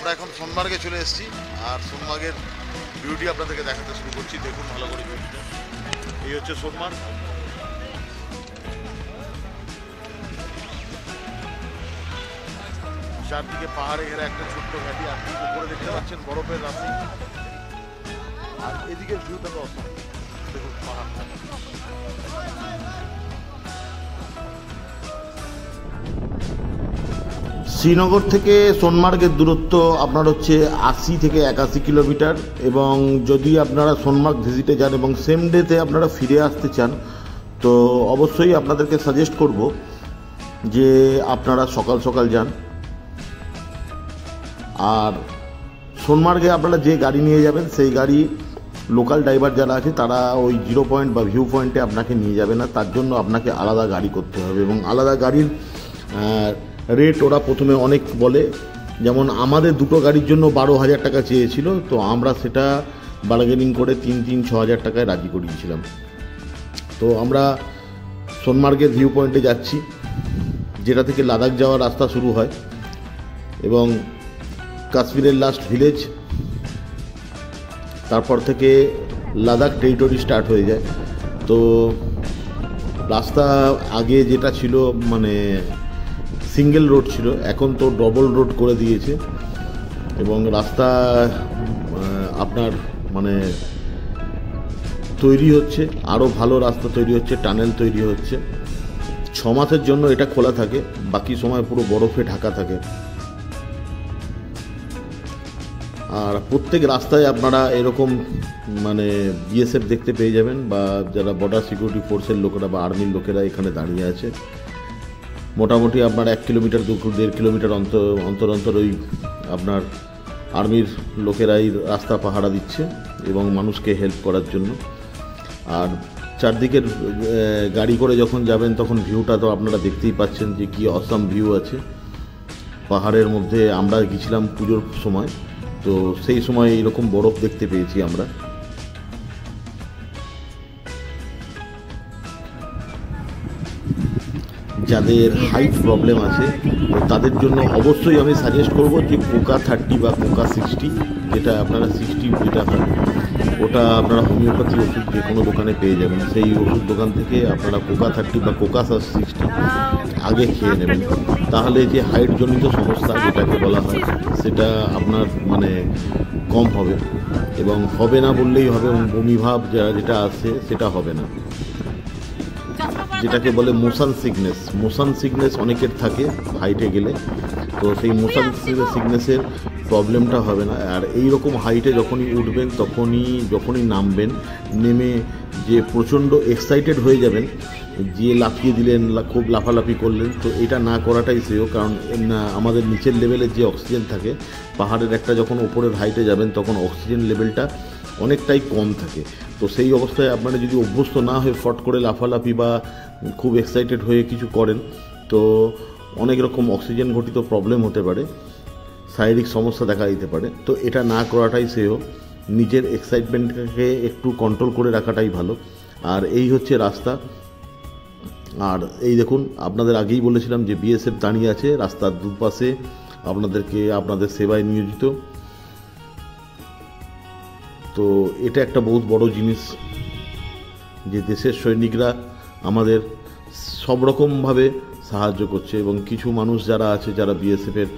আমরা এখন সোনমার্গে চলে এসেছি, আর সোনমার্গের বিউটি আপনাদেরকে দেখাতে শুরু করছি। দেখুন ভালো করে বিউটিটা। এই হচ্ছে সোনমার্গ। চারদিকে পাহাড়ে ঘেরা একটা ছোট্ট ঘাটি, আর উপরে দেখতে পাচ্ছেন বরফের রাশি। আর এদিকের ভিউটা তো অসম, দেখুন পাহাড়টা। শ্রীনগর থেকে সোনমার্গের দূরত্ব আপনার হচ্ছে 80 থেকে 81 কিলোমিটার, এবং যদি আপনারা সোনমার্গ ভিজিটে যান এবং সেম ডেতে আপনারা ফিরে আসতে চান, তো অবশ্যই আপনাদেরকে সাজেস্ট করব যে আপনারা সকাল সকাল যান। আর সোনমার্গে আপনারা যে গাড়ি নিয়ে যাবেন সেই গাড়ি লোকাল ড্রাইভার যারা আছে তারা ওই 0 পয়েন্ট বা ভিউ পয়েন্টে আপনাকে নিয়ে যাবে না, তার জন্য আপনাকে আলাদা গাড়ি করতে হবে। এবং আলাদা গাড়ির রেট ওরা প্রথমে অনেক বলে, যেমন আমাদের দুটো গাড়ির জন্য 12,000 টাকা চেয়েছিল, তো আমরা সেটা বার্গেনিং করে 6,000 টাকায় রাজি করিয়েছিলাম। তো আমরা সোনমার্গের ভিউ পয়েন্টে যাচ্ছি, যেটা থেকে লাদাখ যাওয়ার রাস্তা শুরু হয় এবং কাশ্মীরের লাস্ট ভিলেজ, তারপর থেকে লাদাখ টেরিটরি স্টার্ট হয়ে যায়। তো রাস্তা আগে যেটা ছিল মানে সিঙ্গেল রোড ছিল, এখন তো ডবল রোড করে দিয়েছে, এবং রাস্তা আপনার মানে তৈরি হচ্ছে, আরও ভালো রাস্তা তৈরি হচ্ছে, টানেল তৈরি হচ্ছে। 6 মাসের জন্য এটা খোলা থাকে, বাকি সময় পুরো বরফে ঢাকা থাকে। আর প্রত্যেক রাস্তায় আপনারা এরকম মানে বিএসএফ দেখতে পেয়ে যাবেন, বা যারা বর্ডার সিকিউরিটি ফোর্সের লোকেরা বা আর্মির লোকেরা এখানে দাঁড়িয়ে আছে। মোটামুটি আপনার 1 কিলোমিটার 1.5 কিলোমিটার অন্তর অন্তর ওই আপনার আর্মির লোকেরাই রাস্তা পাহারা দিচ্ছে এবং মানুষকে হেল্প করার জন্য। আর চারদিকের গাড়ি করে যখন যাবেন তখন ভিউটা তো আপনারা দেখতেই পাচ্ছেন যে কি অসাম ভিউ আছে পাহাড়ের মধ্যে। আমরা গেছিলাম পুজোর সময়, তো সেই সময় এরকম বরফ দেখতে পেয়েছি আমরা। যাদের হাইট প্রবলেম আছে তাদের জন্য অবশ্যই আমি সাজেস্ট করব যে কোকা 30 বা কোকা 60, যেটা আপনারা 60 যেটা হয় ওটা আপনারা হোমিওপ্যাথি ওষুধ যে কোনো দোকানে পেয়ে যাবেন। সেই ওষুধ দোকান থেকে আপনারা কোকা 30 বা কোকা 60 আগে খেয়ে নেবেন, তাহলে যে হাইটজনিত সমস্যা যেটাকে বলা হয় সেটা আপনার মানে কম হবে, এবং হবে না বললেই হবে, বমিভাব যেটা আছে সেটা হবে না। যেটাকে বলে মোশন সিকনেস অনেকের থাকে হাইটে গেলে, তো সেই মোশন সিকনেসের প্রবলেমটা হবে না। আর এই রকম হাইটে যখনই উঠবেন যখনই নামবেন, নেমে যে প্রচণ্ড এক্সাইটেড হয়ে যাবেন, যে লাফিয়ে দিলেন, খুব লাফালাফি করলেন, তো এটা না করাটাই শ্রেয়। কারণ আমাদের নিচের লেভেলের যে অক্সিজেন থাকে, পাহাড়ের একটা যখন উপরের হাইটে যাবেন তখন অক্সিজেন লেভেলটা অনেকটাই কম থাকে। তো সেই অবস্থায় আপনারা যদি অভ্যস্ত না হয়ে ফট করে লাফালাফি বা খুব এক্সাইটেড হয়ে কিছু করেন, তো অনেক রকম অক্সিজেন ঘটিত প্রবলেম হতে পারে, শারীরিক সমস্যা দেখা দিতে পারে। তো এটা না করাটাই শ্রেয়, নিজের এক্সাইটমেন্টকে একটু কন্ট্রোল করে রাখাটাই ভালো। আর এই হচ্ছে রাস্তা। আর এই দেখুন, আপনাদের আগেই বলেছিলাম যে বিএসএফ দাঁড়িয়ে আছে রাস্তার দুপাশে, আপনাদের সেবায় নিয়োজিত। তো এটা একটা বহুত বড় জিনিস যে দেশের সৈনিকরা আমাদের সব রকমভাবে সাহায্য করছে, এবং কিছু মানুষ যারা আছে যারা বিএসএফের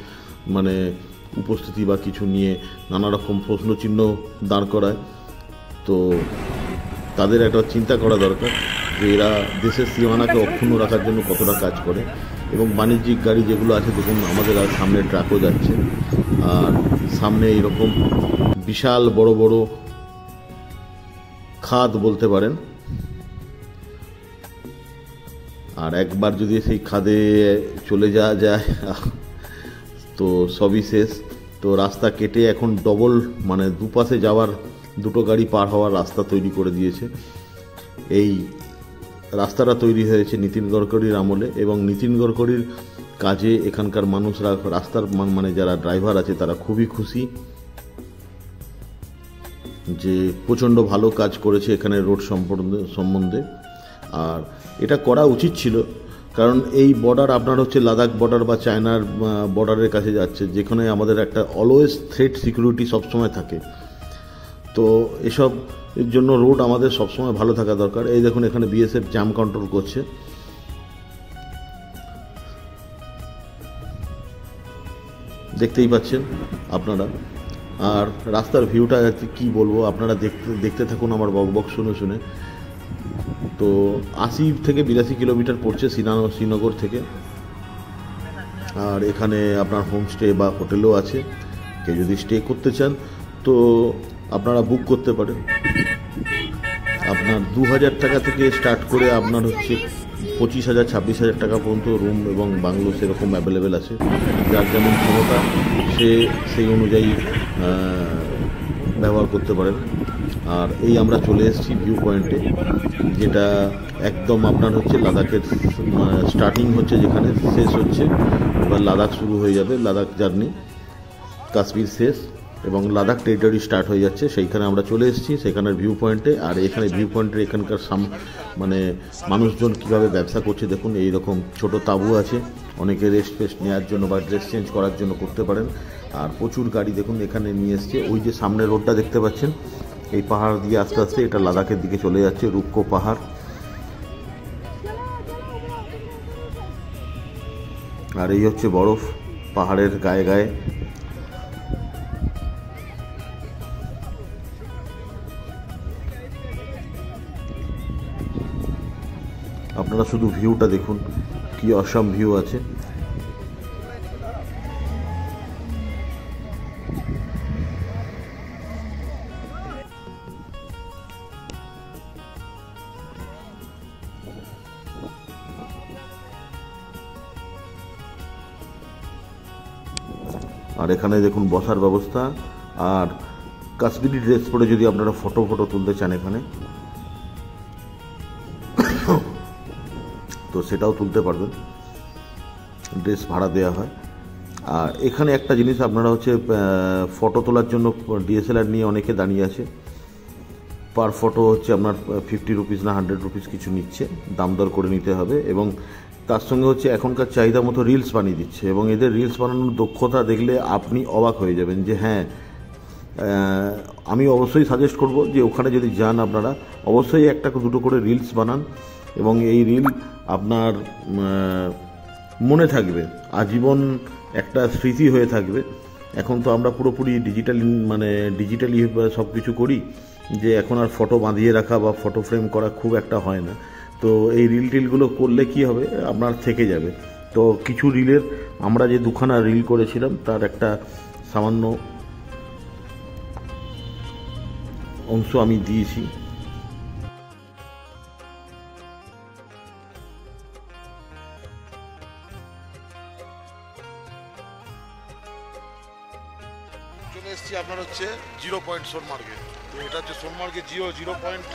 মানে উপস্থিতি বা কিছু নিয়ে নানা রকম প্রশ্নচিহ্ন দাঁড় করায়, তো তাদের একটা চিন্তা করা দরকার যে এরা দেশের সীমানাকে অক্ষুণ্ণ রাখার জন্য কতটা কাজ করে। এবং বাণিজ্যিক গাড়ি যেগুলো আছে দেখুন, আমাদের আর সামনে ট্রাকও যাচ্ছে, আর সামনে এইরকম বিশাল বড় বড় খাদ বলতে পারেন। আর একবার যদি সেই খাদে চলে যাওয়া যায় তো সবই শেষ। তো রাস্তা কেটে এখন ডবল মানে দুপাশে যাওয়ার, দুটো গাড়ি পার হওয়ার রাস্তা তৈরি করে দিয়েছে। এই রাস্তাটা তৈরি হয়েছে নীতিন গডকরির আমলে, এবং নীতিন গডকরির কাজে এখানকার মানুষরা, রাস্তার মানে যারা ড্রাইভার আছে তারা খুবই খুশি যে প্রচণ্ড ভালো কাজ করেছে এখানে রোড সম্বন্ধে। আর এটা করা উচিত ছিল, কারণ এই বর্ডার আপনার হচ্ছে লাদাখ বর্ডার বা চায়নার বর্ডারের কাছে যাচ্ছে, যেখানে আমাদের একটা অলওয়েজ থ্রেট সিকিউরিটি সবসময় থাকে। তো এসব এর জন্য রোড আমাদের সবসময় ভালো থাকা দরকার। এই দেখুন এখানে বিএসএফ জ্যাম কন্ট্রোল করছে, দেখতেই পাচ্ছেন আপনারা। আর রাস্তার ভিউটা কি বলবো, আপনারা দেখতে দেখতে থাকুন আমার বকবক শুনে শুনে। তো 80 থেকে 82 কিলোমিটার পড়ছে শ্রীনগর থেকে। আর এখানে আপনার হোমস্টে বা হোটেলও আছে, কেউ যদি স্টে করতে চান তো আপনারা বুক করতে পারেন। আপনার 2000 টাকা থেকে স্টার্ট করে আপনার হচ্ছে 25,000 26,000 টাকা পর্যন্ত রুম এবং বাংলো সেরকম অ্যাভেলেবেল আছে। যার যেমন ক্ষমতা সে সেই অনুযায়ী ব্যবহার করতে পারেন। আর এই আমরা চলে এসেছি ভিউ পয়েন্টে, যেটা একদম আপনার হচ্ছে লাদাখের স্টার্টিং হচ্ছে, যেখানে শেষ হচ্ছে। এবার লাদাখ শুরু হয়ে যাবে, লাদাখ জার্নি, কাশ্মীর শেষ এবং লাদাখ টেরিটরি স্টার্ট হয়ে যাচ্ছে। সেইখানে আমরা চলে এসেছি, সেখানের ভিউ পয়েন্টে। আর এখানে ভিউ পয়েন্টের এখানকার মানে মানুষজন কীভাবে ব্যবসা করছে দেখুন। এই রকম ছোট তাঁবু আছে, অনেকে রেস্ট ফেস্ট নেওয়ার জন্য বা ড্রেস চেঞ্জ করার জন্য করতে পারেন। আর প্রচুর গাড়ি দেখুন এখানে নিয়ে এসছে। ওই যে সামনে রোডটা দেখতে পাচ্ছেন, এই পাহাড় দিয়ে আস্তে আস্তে এটা লাদাখের দিকে চলে যাচ্ছে, রুক্ষ পাহাড়। আর এই হচ্ছে বরফ পাহাড়ের গায়ে গায়ে। আপনারা শুধু ভিউটা দেখুন, কি অসাম ভিউ আছে। আর এখানে দেখুন বসার ব্যবস্থা। আর কাশ্মীরি ড্রেস পরে যদি আপনারা ফটো তুলতে চান এখানে, তো সেটাও তুলতে পারবেন, ড্রেস ভাড়া দেওয়া হয়। আর এখানে একটা জিনিস আপনারা হচ্ছে ফটো তোলার জন্য ডিএসএলআর নিয়ে অনেকে দাঁড়িয়ে আছে। পার ফটো হচ্ছে আপনার 50 রুপিস না 100 রুপিস কিছু নিচ্ছে, দাম দর করে নিতে হবে। এবং তার সঙ্গে হচ্ছে এখনকার চাহিদা মতো রিলস বানিয়ে দিচ্ছে, এবং এদের রিলস বানানোর দক্ষতা দেখলে আপনি অবাক হয়ে যাবেন যে হ্যাঁ, আমি অবশ্যই সাজেস্ট করব যে ওখানে যদি যান আপনারা অবশ্যই একটা দুটো করে রিলস বানান, এবং এই রিল আপনার মনে থাকবে আজীবন, একটা স্মৃতি হয়ে থাকবে। এখন তো আমরা পুরোপুরি ডিজিটালি সব কিছু করি, যে এখন আর ফটো বাঁধিয়ে রাখা বা ফটো ফ্রেম করা খুব একটা হয় না। তো এই টিলগুলো করলে কি হবে, আপনার থেকে যাবে। তো কিছু রিলের আমরা যে দুখানা রিল করেছিলাম তার একটা সামান্য অংশ আমি দিয়েছি। চলে এসেছি আপনার হচ্ছে 0 পয়েন্ট সোনমার্গে। তো এটা হচ্ছে সোনমার্গে জিরো পয়েন্ট।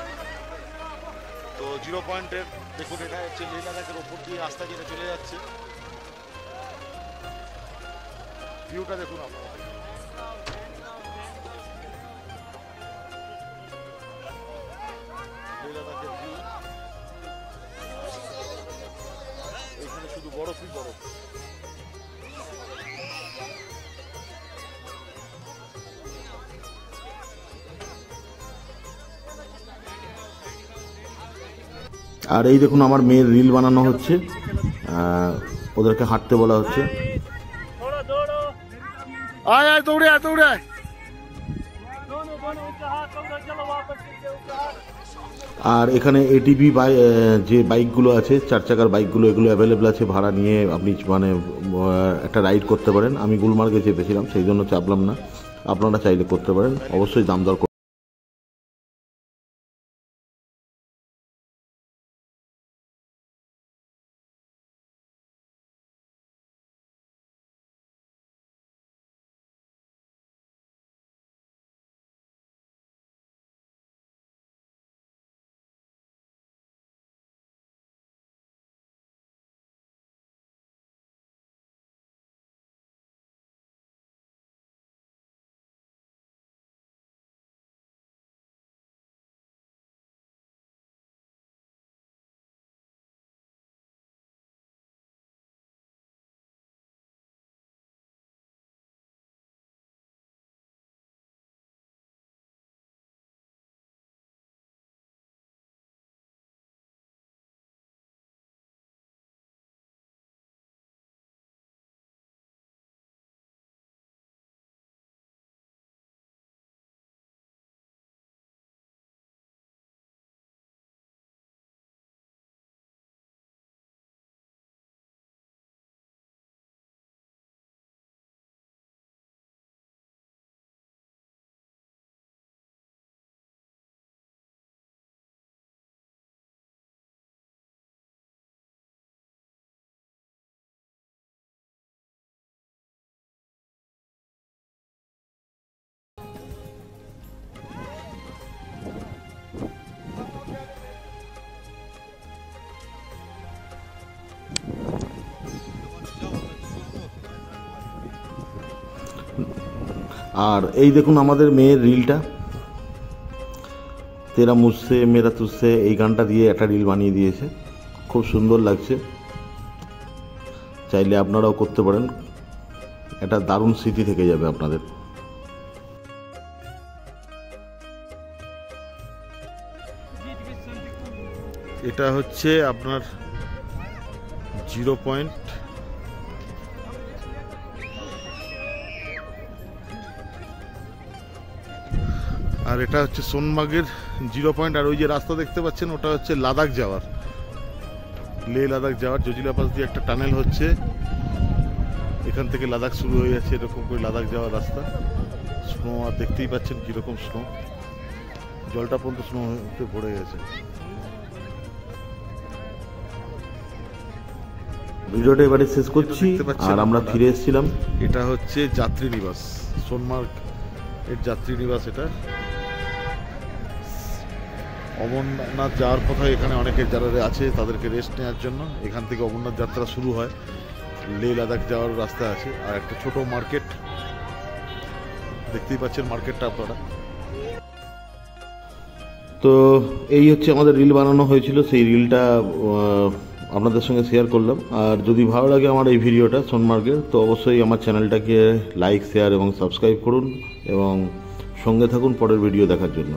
তো 0 পয়েন্টের দেখুন, এটা হচ্ছে লেহ লাদাখের ওপর দিয়ে রাস্তা যেটা চলে যাচ্ছে। ভিউটা দেখুন আপনারা। লেহ লাদাখের ভিউ, এখানে শুধু বরফই বরফ। আর এই দেখুন আমার মেয়ের রিল বানানো হচ্ছে, ওদেরকে হাঁটতে বলা হচ্ছে। আয় আয় দৌড়ে আয় দৌড়ে আয়। আর এখানে এটিভি যে বাইকগুলো আছে, 4 চাকার বাইকগুলো, এগুলো অ্যাভেলেবেল আছে, ভাড়া নিয়ে আপনি একটা রাইড করতে পারেন। আমি গুলমার্গে চেপেছিলাম, সেই জন্য চাপলাম না, আপনারা চাইলে করতে পারেন, অবশ্যই দাম দর আর এই দেখুন আমাদের মেয়ের রিলটা, তেরা মুঝসে মেরা তুঝসে এই গানটা দিয়ে একটা রিল বানিয়ে দিয়েছে, খুব সুন্দর লাগছে। চাইলে আপনারাও করতে পারেন, একটা দারুণ স্মৃতি থেকে যাবে আপনাদের। এটা হচ্ছে আপনার 0 পয়েন্ট, আর এটা হচ্ছে সোনমার্গের 0 পয়েন্ট। আর ওই যে রাস্তা দেখতে পাচ্ছেন ওটা হচ্ছে লাদাখ যাওয়ার, লে লাদাখ যাওয়ার জজিলা পাস দিয়ে একটা টানেল হচ্ছে, এখান থেকে লাদাখ শুরু হয়ে যাচ্ছে, এরকম করে লাদাখ যাওয়ার রাস্তা। স্নো আর দেখতেই পাচ্ছেন কীরকম স্নো, জলটা পর্যন্ত স্নো হতে ভরে গেছে। ভিডিওটা এবারে শেষ করছি, আর আমরা ফিরে এসেছিলাম। এটা হচ্ছে যাত্রী নিবাস, সোনমার্গ এর যাত্রী নিবাস। এটা অমরনাথ যাওয়ার কথা, এখানে অনেকে যারা আছে তাদেরকে রেস্ট নেওয়ার জন্য এখান থেকে অমরনাথ যাত্রা শুরু হয়, লে লাদাখ যাওয়ার রাস্তা আছে। আর একটা ছোট মার্কেট দেখতেই পাচ্ছেন, মার্কেটটা আপনারা। তো এই হচ্ছে আমাদের রিল বানানো হয়েছিল, সেই রিলটা আপনাদের সঙ্গে শেয়ার করলাম। আর যদি ভালো লাগে আমার এই ভিডিওটা সোনমার্গের, তো অবশ্যই আমার চ্যানেলটাকে লাইক, শেয়ার এবং সাবস্ক্রাইব করুন এবং সঙ্গে থাকুন পরের ভিডিও দেখার জন্য।